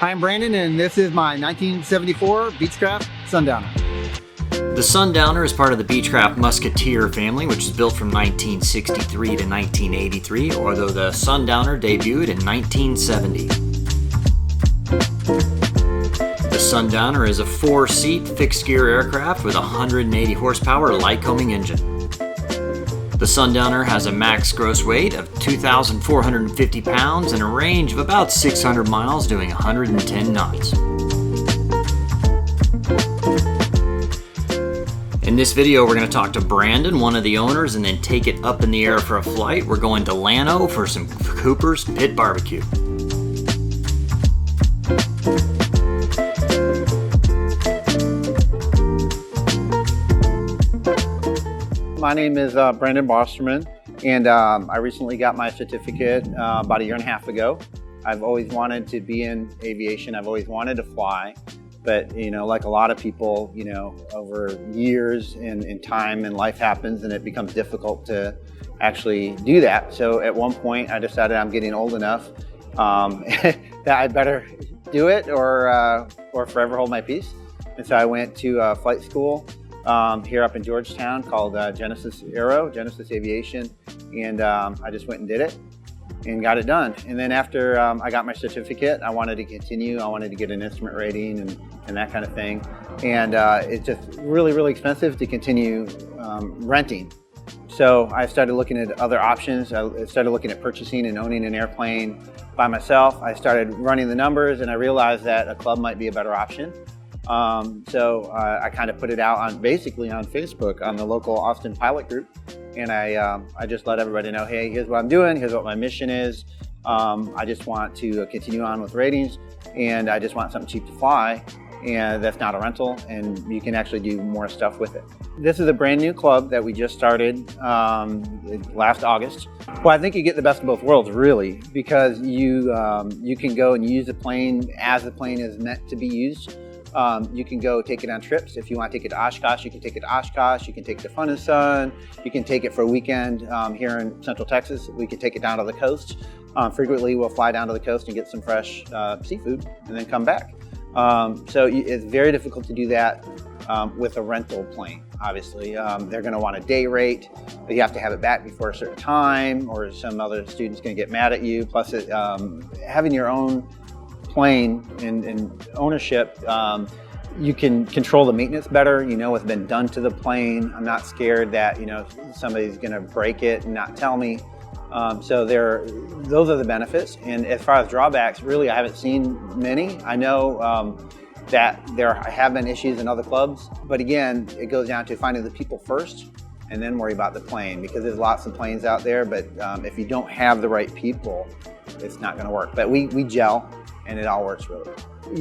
Hi, I'm Brandon, and this is my 1974 Beechcraft Sundowner. The Sundowner is part of the Beechcraft Musketeer family, which is built from 1963 to 1983, although the Sundowner debuted in 1970. The Sundowner is a 4-seat fixed-gear aircraft with a 180 horsepower Lycoming engine. The Sundowner has a max gross weight of 2,450 pounds and a range of about 600 miles doing 110 knots. In this video, we're going to talk to Brandon, one of the owners, and then take it up in the air for a flight. We're going to Llano for some Cooper's Pit Barbecue. My name is Brandon Bosterman, and I recently got my certificate about a year and a half ago. I've always wanted to be in aviation. I've always wanted to fly, but like a lot of people, over years and time and life happens, and it becomes difficult to actually do that. So at one point, I decided I'm getting old enough that I better do it or forever hold my peace. And so I went to flight school here up in Georgetown called Genesis Aviation, and I just went and did it and got it done. And then after I got my certificate, I wanted to continue. I wanted to get an instrument rating and that kind of thing. And it's just really expensive to continue renting. So I started looking at other options. I started looking at purchasing and owning an airplane by myself. I started running the numbers, and I realized that a club might be a better option. So I kind of put it out basically on Facebook on the local Austin pilot group, and I just let everybody know, hey, here's what I'm doing, here's what my mission is. I just want to continue on with ratings, and I just want something cheap to fly, and that's not a rental, and you can actually do more stuff with it. This is a brand new club that we just started last August. Well, I think you get the best of both worlds, really, because you can go and use the plane as the plane is meant to be used. You can go take it on trips. If you want to take it to Oshkosh, you can take it to Oshkosh. You can take it to Fun and Sun. You can take it for a weekend here in Central Texas. We can take it down to the coast. Frequently, we'll fly down to the coast and get some fresh seafood and then come back. So it's very difficult to do that with a rental plane. Obviously, they're going to want a day rate. But you have to have it back before a certain time, or some other student's going to get mad at you. Plus, having your own plane and ownership, you can control the maintenance better. What's been done to the plane. I'm not scared that somebody's going to break it and not tell me. So those are the benefits. And as far as drawbacks, really, I haven't seen many. I know that there have been issues in other clubs, but again, it goes down to finding the people first and then worry about the plane, because there's lots of planes out there, but if you don't have the right people, it's not going to work. But we gel, and it all works really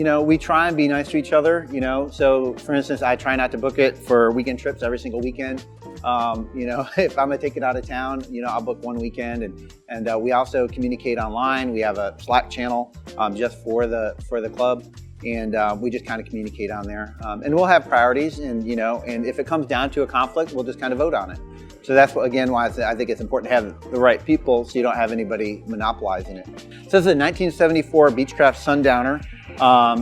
well. We try and be nice to each other, so for instance, I try not to book it for weekend trips every single weekend. If I'm gonna take it out of town, I'll book one weekend, and we also communicate online. We have a Slack channel just for the club, and we just kind of communicate on there, and we'll have priorities, and and if it comes down to a conflict, we'll just kind of vote on it. So that's why I think it's important to have the right people, so you don't have anybody monopolizing it. So this is a 1974 Beechcraft Sundowner.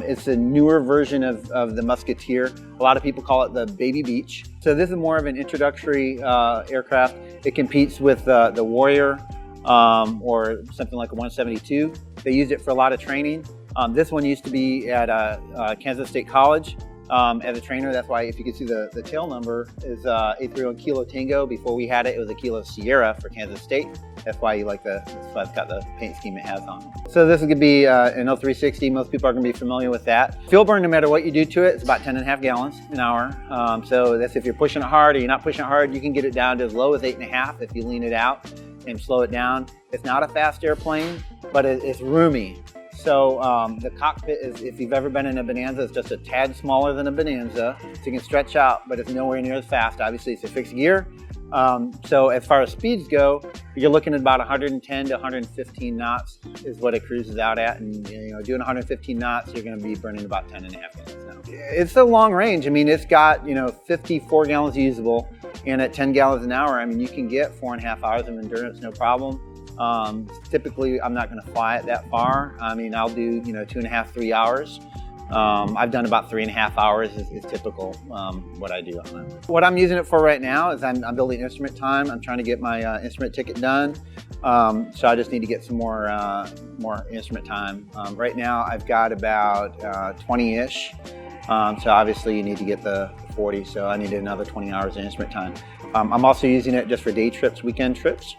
It's a newer version of the Musketeer. A lot of people call it the Baby Beech. So this is more of an introductory aircraft. It competes with the Warrior or something like a 172. They use it for a lot of training. This one used to be at Kansas State College as a trainer. That's why, if you can see the tail number is 831 Kilo Tango. Before we had it, it was a Kilo Sierra for Kansas State. That's why that's why it's got the paint scheme it has on. So this is going to be an 0360. Most people are going to be familiar with that. Fuel burn, no matter what you do to it, it's about 10.5 gallons an hour. So that's if you're pushing it hard or you're not pushing it hard, you can get it down to as low as 8.5 if you lean it out and slow it down. It's not a fast airplane, but it's roomy. So the cockpit is, if you've ever been in a Bonanza, it's just a tad smaller than a Bonanza. So you can stretch out, but it's nowhere near as fast. Obviously, it's a fixed gear. So as far as speeds go, you're looking at about 110 to 115 knots is what it cruises out at. And doing 115 knots, you're going to be burning about 10.5 gallons now. It's a long range. I mean, it's got 54 gallons usable, and at 10 gallons an hour, I mean, you can get 4.5 hours of endurance, no problem. Typically, I'm not going to fly it that far. I mean, I'll do 2.5, 3 hours. I've done about 3.5 hours is typical what I do on it. What I'm using it for right now is I'm building instrument time. I'm trying to get my instrument ticket done. So I just need to get some more instrument time. Right now I've got about 20-ish. So obviously you need to get the 40. So I need another 20 hours of instrument time. I'm also using it just for day trips, weekend trips.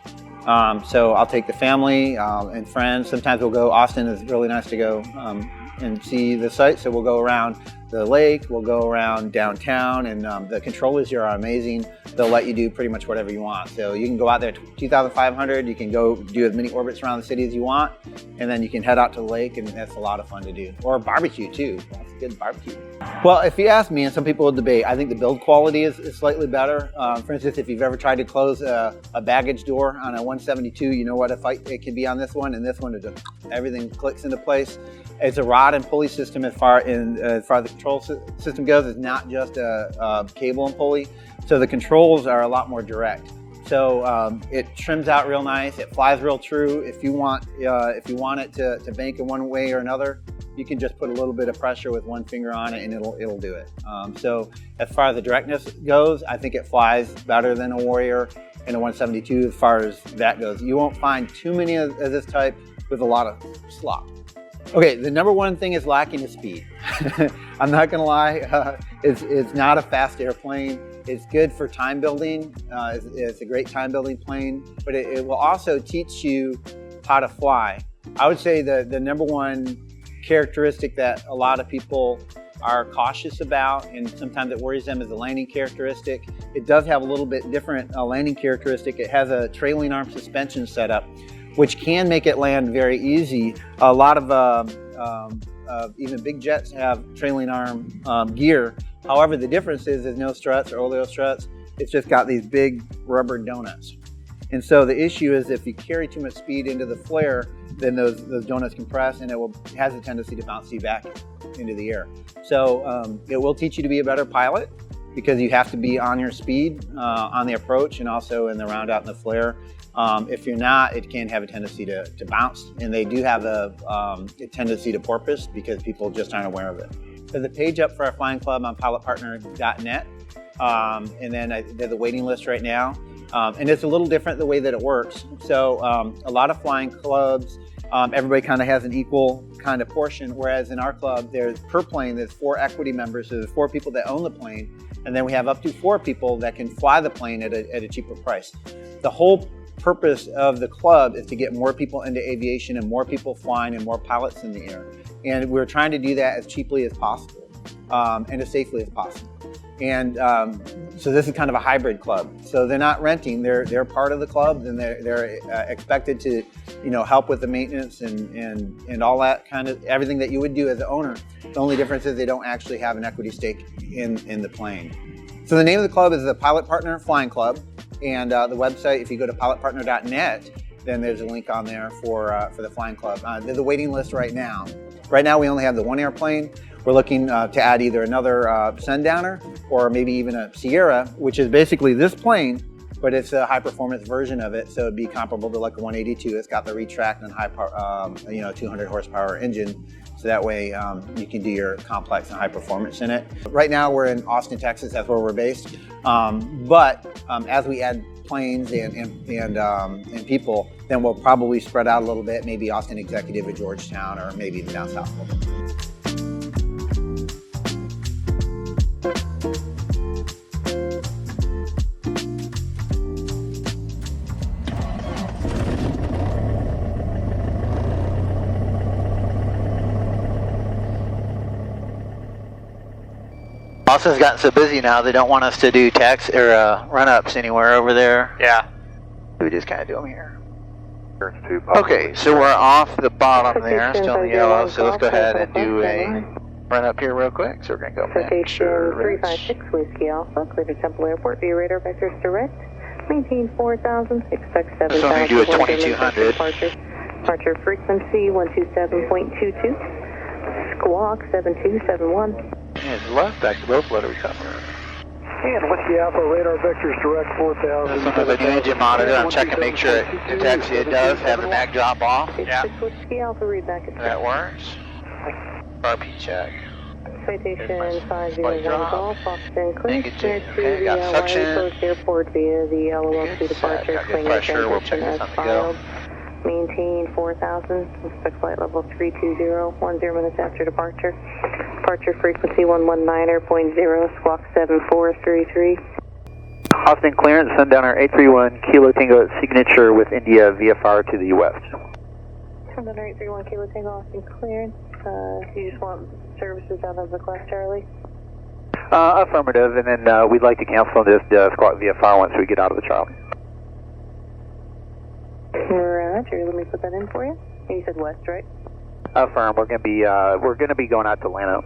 So I'll take the family and friends. Sometimes we'll go. Austin is really nice to go and see the site. So we'll go around the lake, we'll go around downtown, and the controllers here are amazing. They'll let you do pretty much whatever you want. So you can go out there 2,500, you can go do as many orbits around the city as you want, and then you can head out to the lake, and that's a lot of fun to do. Or barbecue too, that's a good barbecue. Well, if you ask me, and some people will debate, I think the build quality is slightly better. For instance, if you've ever tried to close a baggage door on a 172, you know what a fight it can be on this one, and this one, everything clicks into place. It's a rod and pulley system as far as the control system goes. It's not just a cable and pulley. So the controls are a lot more direct. So it trims out real nice. It flies real true. If you want it to bank in one way or another, you can just put a little bit of pressure with one finger on it, and it'll do it. So as far as the directness goes, I think it flies better than a Warrior and a 172 as far as that goes. You won't find too many of this type with a lot of slop. Okay, the number one thing is lacking is speed. I'm not gonna lie, it's not a fast airplane. It's good for time building. It's a great time building plane, but it will also teach you how to fly. I would say the number one characteristic that a lot of people are cautious about, and sometimes it worries them, is the landing characteristic. It does have a little bit different landing characteristic. It has a trailing arm suspension setup, which can make it land very easy. A lot of even big jets have trailing arm gear. However, the difference is there's no struts or oleo struts. It's just got these big rubber donuts. And so the issue is if you carry too much speed into the flare, then those donuts compress, and it has a tendency to bounce you back into the air. So it will teach you to be a better pilot, because you have to be on your speed on the approach and also in the round out and the flare. If you're not, it can have a tendency to bounce, and they do have a tendency to porpoise because people just aren't aware of it. There's a page up for our flying club on pilotpartner.net, and then there's a waiting list right now. And it's a little different the way that it works. So a lot of flying clubs, everybody kind of has an equal kind of portion, whereas in our club, there's per plane, there's 4 equity members, so there's 4 people that own the plane, and then we have up to 4 people that can fly the plane at a cheaper price. The whole purpose of the club is to get more people into aviation and more people flying and more pilots in the air. And we're trying to do that as cheaply as possible and as safely as possible. And so this is kind of a hybrid club. So they're not renting; they're part of the club, and they're expected to, help with the maintenance and all that kind of everything that you would do as an owner. The only difference is they don't actually have an equity stake in the plane. So the name of the club is the Pilot Partner Flying Club, and the website, if you go to pilotpartner.net, then there's a link on there for the flying club. There's a waiting list right now. Right now, we only have the 1 airplane. We're looking to add either another Sundowner or maybe even a Sierra, which is basically this plane, but it's a high-performance version of it, so it'd be comparable to like a 182. It's got the retract and high power, 200 horsepower engine, so that way you can do your complex and high performance in it. Right now, we're in Austin, Texas. That's where we're based. But as we add planes and people, then we'll probably spread out a little bit. Maybe Austin Executive or Georgetown, or maybe even down south a little bit. Austin's gotten so busy now, they don't want us to do tax or run-ups anywhere over there. Yeah. We just kind of do them here. Okay, so we're off the bottom there, still in the yellow, so let's go ahead and do a run-up here real quick. So we're going to go back. 356 Whiskey Alpha, clear to Temple Airport via radar vectors direct. Maintain 4,000, expect 7,000. So I'm going to do a 2200. Departure frequency 127.22. Squawk 7271. It's left, back to low, let it recover. And Whiskey Alpha, radar vectors direct 4,000. Some of the new engine monitor, I'm checking to make sure it actually does have the mag drop off. Yeah. 6 Whiskey Alpha, read back at That works. RP check. Citation 501 drop. Golf, Austin, clear Negative. to Okay, got the suction. West Coast Airport via the LOL2 Good. departure, Got good clean pressure. We'll check transition this as on the go. filed. Maintain 4,000, expect flight level 320, 10 minutes after departure. Departure frequency 119.0, squawk 7433. Austin clearance, Sundowner 831, Kilo Tango signature with India VFR to the west. Sundowner 831, Kilo Tango, Austin clearance. You just want services out of the class, Charlie? Affirmative, and then we'd like to cancel this squawk VFR once we get out of the trial. Roger, let me put that in for you. You said west, right? Affirm, we're gonna be going out to Atlanta.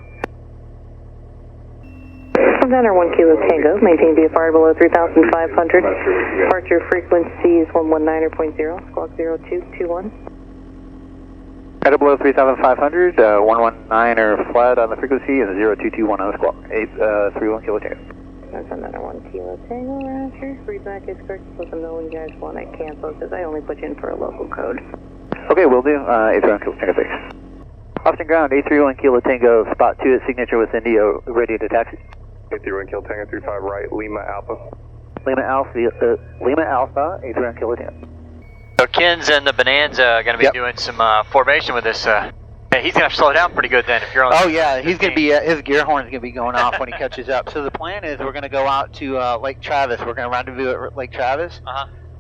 Sundowner 1 Kilo Tango, maintain VFR below 3,500. Departure frequency is 119.0, squawk 0221. Headed below 3,500, 119 or flat on the frequency, and 0221 on the squawk. 831 Kilo Tango. Sundowner 1 Kilo Tango, roger. Readback is correct. Let them know when you guys want it canceled, because I only put you in for a local code. Okay, will do. 831 Kilo Tango 6. Austin ground, 831 Kilo Tango, spot 2 at signature with India, ready to taxi. 831 Kilo Tango 35 right, Lima Alpha. Lima Alpha, 831 Kilo Tango. So Ken's and the Bonanza are going to be doing some formation with this. He's going to have to slow down pretty good then if you're on. Oh yeah, he's going to be, his gear horn's going to be going off when he catches up. So the plan is we're going to go out to Lake Travis. We're going to rendezvous at Lake Travis,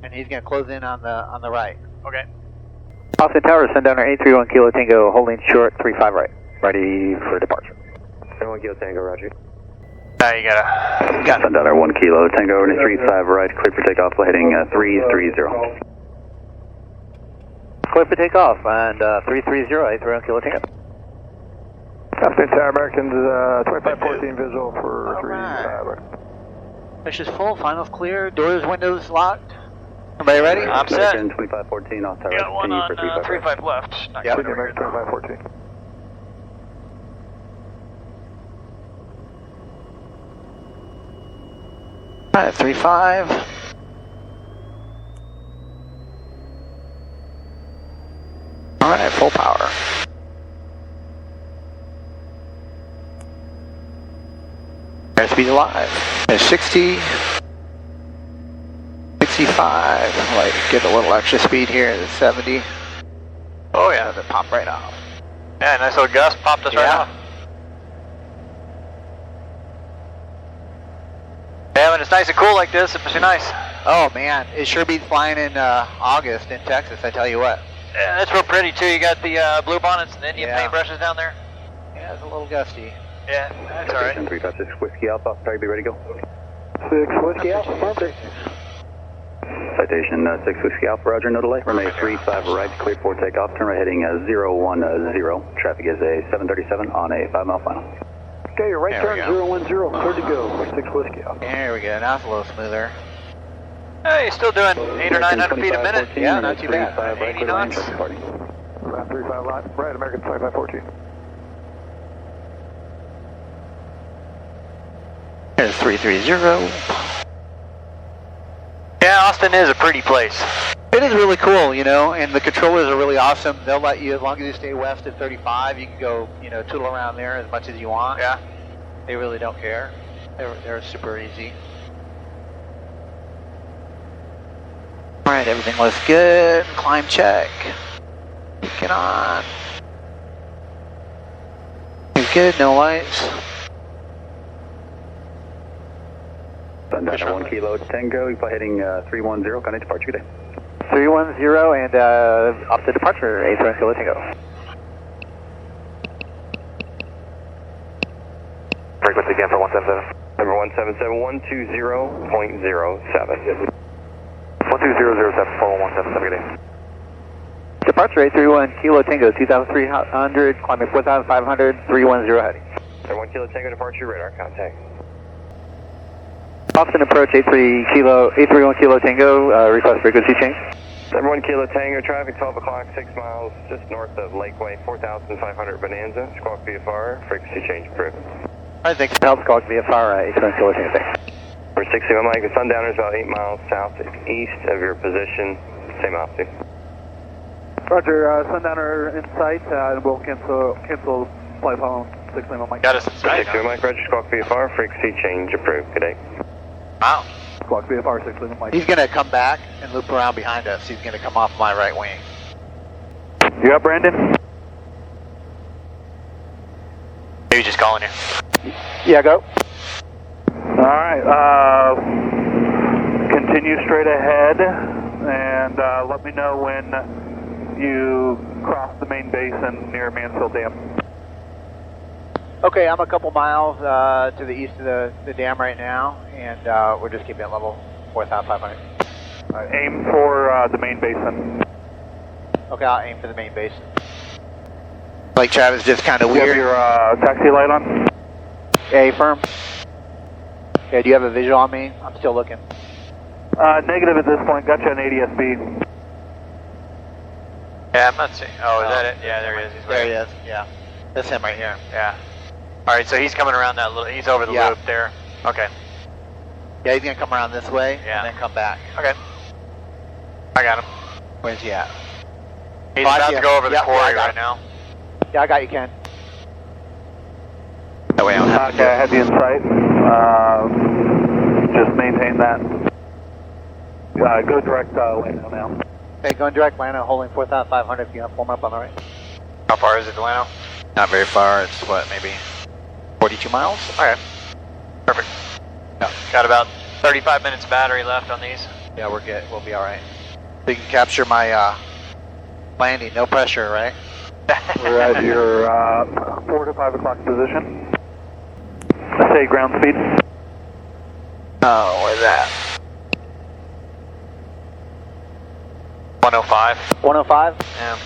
and he's going to close in on the right. Okay. Austin Tower, Sundowner 831 Kilo Tango, holding short 35 right, ready for departure. 1 Kilo Tango, roger. Now you got Sundowner 1 Kilo Tango, 35 right, clear for takeoff, heading 330. Clear for takeoff, and 330, 831 Kilo Tango. Austin Tower, Americans, 2514 visual for 35. Push is full, finals clear, doors, windows locked. Everybody ready? I'm set. 2514, off tower. You got one on 35 left. Not Yep. coming over American here. 2514. Alright, 35. Alright, full power. Airspeed alive. There's 60. 65. Like, get a little extra speed here. There's 70. Oh yeah. Then pop right off. Yeah, nice little gust popped us right Yeah. off. Yeah, when it's nice and cool like this, it must be nice. Oh man, it sure beats flying in August in Texas, I tell you what. Yeah, that's real pretty too. You got the blue bonnets and the Indian paintbrushes down there. Yeah, it's a little gusty. Yeah, that's alright. 356 Whiskey Alpha, sorry, be ready to go. 6 Whiskey Alpha, perfect. Citation 6 Whiskey Alpha, roger, no delay. Runway 35 right, clear for takeoff, turn right heading 010. Traffic is a 737 on a 5-mile final. Okay, your right There we turn go. 010, clear to go, 6 Whiskey Alpha. There we go, now it's a little smoother. Hey, you're still doing 800 or 900 feet a minute. Yeah, not too bad. 80 knots. 35 right, American 2514. There's 330. Yeah, Austin is a pretty place. It is really cool, you know, and the controllers are really awesome. They'll let you, as long as you stay west of 35, you can go, you know, tootle around there as much as you want. Yeah. They really don't care. They're super easy. Alright, everything looks good. Climb check. Get on. You're good, no lights. Sundowner 1 Kilo Tango, you fly heading 310, kind of departure, good day. 310 and up to departure, 831 Kilo Tango. Frequency again for 177. Number 177, 120.07. 12007, 4117, good day. Departure 831 Kilo Tango, 2,300, climbing 4,500, 310 heading. Number 1 Kilo Tango, departure, radar contact. Austin approach 831 Kilo Tango, request frequency change. Number 1 Kilo Tango, traffic 12 o'clock, 6 miles just north of Lakeway, 4,500 Bonanza, squawk VFR, frequency change approved. Alright, thanks for help, squawk VFR, 831 Kilo Tango, thanks. for 61 Mike. The Sundowner is about 8 miles southeast of your position. Same altitude. Roger, Sundowner in sight, and we'll cancel flight phone 61 Mike. Got us in sight. 61 Mike, Roger, squawk VFR, frequency change approved. Good day. Wow. Squawk VFR 61 Mike. He's going to come back and loop around behind us. He's going to come off my right wing. You up, Brandon? Maybe just calling you. Yeah, go. Alright, continue straight ahead, and let me know when you cross the main basin near Mansfield Dam. Okay, I'm a couple miles to the east of the dam right now, and we're just keeping it level 4,500. Aim for the main basin. Okay, I'll aim for the main basin. Lake Travis just kind of You have weird. your taxi light on? A firm. Okay, do you have a visual on me? I'm still looking. Negative at this point. Got you on ADS-B. Yeah, I'm not seeing. Oh, is that it? Yeah, there he is. He's There right. he is, yeah. That's him right here. Yeah. Alright, so he's coming around that little, he's over the Yeah. loop there. Okay. Yeah, he's going to come around this way Yeah. and then come back. Okay. I got him. Where's he at? He's Oh, I about see to him. go over the Yeah, quarry I got right him. now. Yeah, I got you, Ken. That way I don't have Okay, I have you in sight. Just maintain that. Go direct Lano now. Okay, going direct Lano, holding 4,500 if you want to form up on the right. How far is it to Lano? Not very far, it's what, maybe 42 miles? Okay. Perfect. Yeah. Got about 35 minutes battery left on these. Yeah, we're good. We'll be all right. So you can capture my landing, no pressure, right? We're at your 4 to 5 o'clock position. Say ground speed. Oh, where's that? 105. 105? Yeah.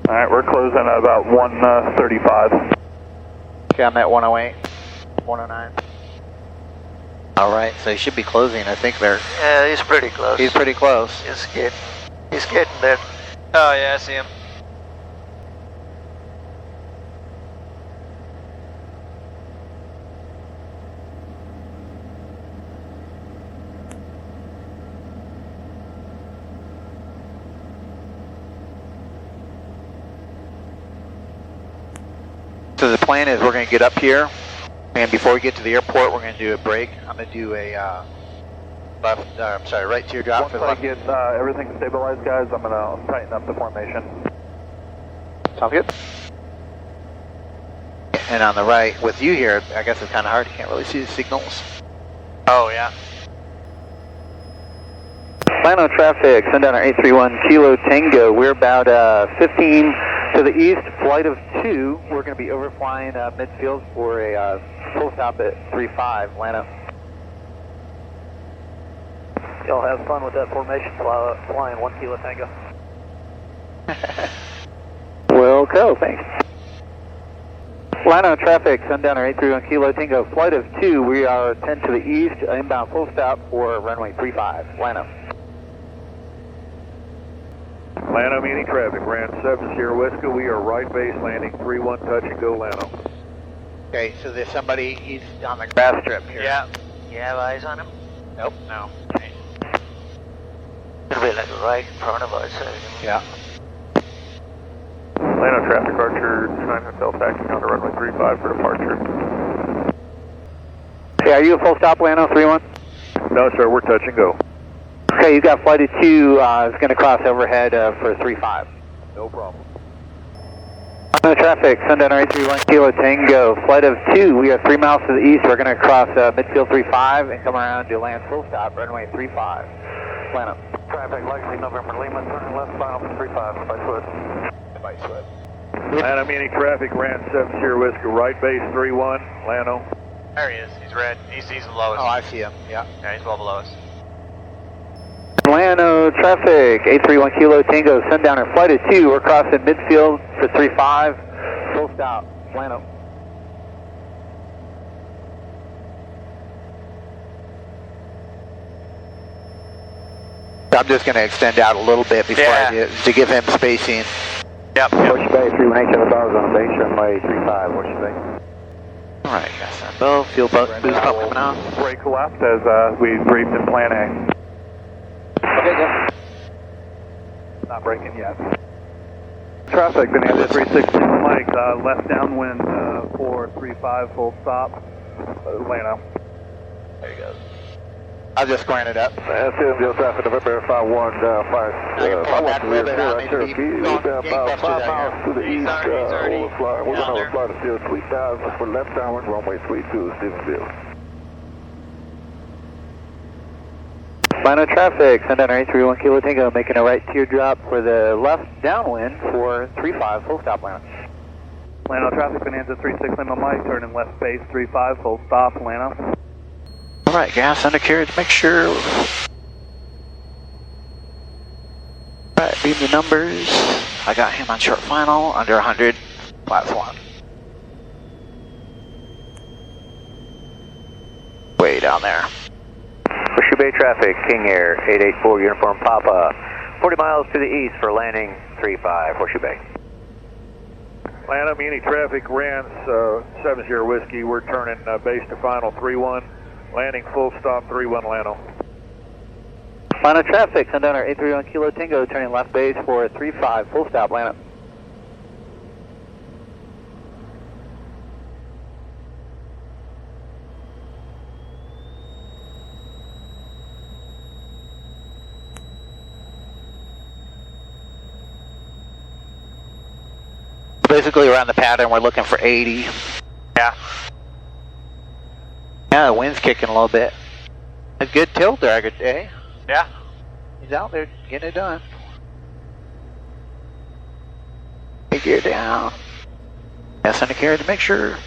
Alright, we're closing at about 135. Okay, I'm at 108, 109. All right, so he should be closing. I think they're. Yeah, he's pretty close. He's pretty close. He's getting there. Oh, yeah, I see him. So the plan is we're going to get up here, and before we get to the airport, we're going to do a break. I'm going to do a right teardrop Once for the I left. get everything stabilized, guys, I'm going to tighten up the formation. Sounds good. And on the right, with you here, I guess it's kind of hard. You can't really see the signals. Oh, yeah. Plano traffic, Sundowner 831 Kilo Tango. We're about 15 to the east, flight of 2. We're going to be overflying midfield for a full stop at 35, Atlanta. Y'all have fun with that formation flying 1 Kilo Tango. Well, go, thanks. Plano traffic, Sundowner 831 Kilo Tango, flight of 2. We are 10 to the east, inbound full stop for runway 35, Atlanta. Lano meeting traffic, Brand 7 Sierra Whiskey, we are right base landing 31 touch and go Lano. Okay, so there's somebody, he's on the grass strip here. Yeah. You have eyes on him? Nope. No. It'll be like right in front of us. Yeah. Lano traffic, Archer 9 Hotel taxi on to runway 35 for departure. Hey, are you a full stop, Lano 31? No, sir, we're touch and go. Okay, you got flight of 2, is going to cross overhead for 35. No problem. Plano traffic, Sundowner 831 Kilo Tango, flight of 2. We are 3 miles to the east. We're going to cross midfield 35 and come around to land full stop, runway 35. Plano. Traffic, Lexi, November Lima, turning left bound 35, by foot. By foot. Lano meeting traffic, Brand 7 Sierra Whiskey, right base 31, Lano. There he is. He's red. He's the lowest. Oh, I see him, yeah. Yeah, he's well below us. Plano traffic, 831 Kilo Tango, Sundowner, flight of 2. We're crossing midfield for 35, full stop, Plano. I'm just going to extend out a little bit before I do, to give him spacing. Yep. Bay 318 on base runway 35, what's your Alright, gas on both. Fuel boost pump coming out. Brake left as we briefed in plan A. Okay, go. Not braking yet. Traffic, Bonanza 360 Mike, left downwind 435, full stop, Atlanta. There you go. I'll just squaring it up. Deal traffic, November 51, 5 rear Cherokee. We're about 5 miles to the east. We're going to overfly to field Sweet Dives for left downwind, runway 32, Stevensville. Final traffic, Sundowner 831 Kilo Tango, making a right teardrop for the left downwind for 35, full stop Atlanta. Atlanta traffic, Bonanza 36 Lima Mike, turning left base 35, full stop, Atlanta. Alright, gas under carriage, make sure. Alright, beam the numbers. I got him on short final, under 100, platform. Way down there. Horseshoe Bay traffic, King Air 884 Uniform Papa, 40 miles to the east for landing 35, Horseshoe Bay. Atlanta, Muni traffic, Rance 7 Sierra Whiskey. We're turning base to final 31, landing full stop 31 Atlanta. Final traffic, Sundowner 831 Kilo Tango, turning left base for 35, full stop Atlanta. Basically around the pattern, we're looking for 80. Yeah. Yeah, the wind's kicking a little bit. A good tail dragger day. Yeah. He's out there getting it done. Big gear down. Gas on the carriage to make sure.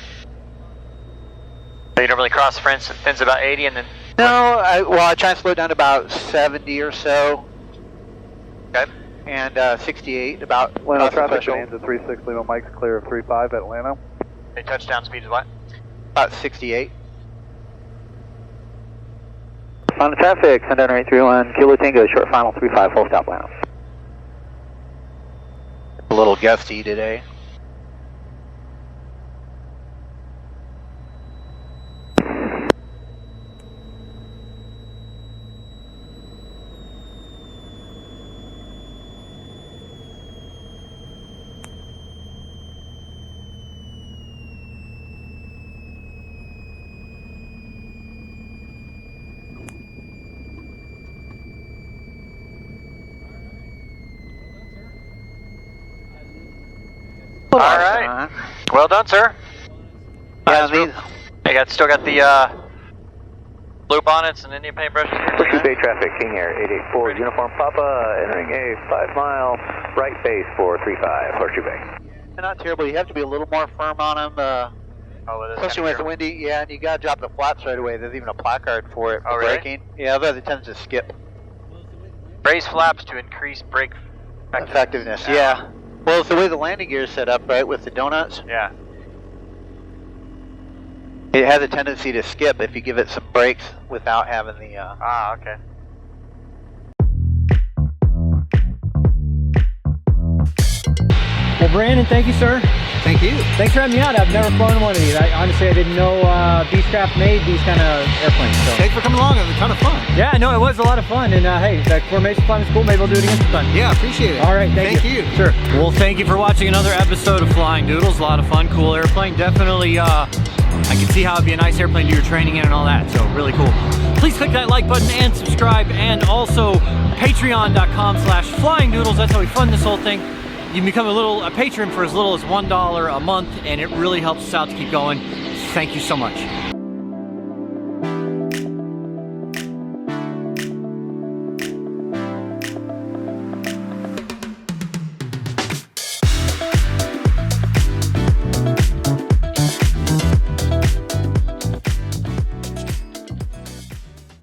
So you don't really cross the fence about 80 and then... No, I try and slow it down to about 70 or so. Okay. And 68, about Atlanta traffic, threshold. Bonanza 36 Lima Mike's clear of 35 Atlanta. Okay, touchdown speed is what? About 68. Final traffic, Sundowner 831 Kilo Tango, short final 35, full stop Atlanta. A little gusty today. All right. Well done, sir. Yeah, Still got the blue bonnets and Indian paintbrushes. Horseshoe Bay traffic, King Air 884 Uniform Papa, entering a 5 mile right base for 35 Horseshoe Bay. not terrible. You have to be a little more firm on them, especially when it's windy. Yeah, and you got to drop the flaps right away. There's even a placard for it for braking. Yeah, otherwise it tends to skip. Raise flaps to increase brake effectiveness. Yeah. Well, it's the way the landing gear is set up, right, with the donuts. Yeah. It has a tendency to skip if you give it some brakes without having the... okay. Well, Brandon, thank you, sir. Thank you. Thanks for having me out. I've never flown one of these. Honestly, I didn't know Beechcraft made these kind of airplanes. So. Thanks for coming along. It was a ton of fun. Yeah, no, it was a lot of fun. And hey, that formation flying is cool. Maybe we'll do it again sometime. Yeah, appreciate it. All right, thank you. Sure. Well, thank you for watching another episode of Flying Doodles. A lot of fun, cool airplane. Definitely, I can see how it'd be a nice airplane to do your training in and all that. So really cool. Please click that like button and subscribe, and also patreon.com/flyingdoodles. That's how we fund this whole thing. You can become a patron for as little as $1 a month, and it really helps us out to keep going. Thank you so much.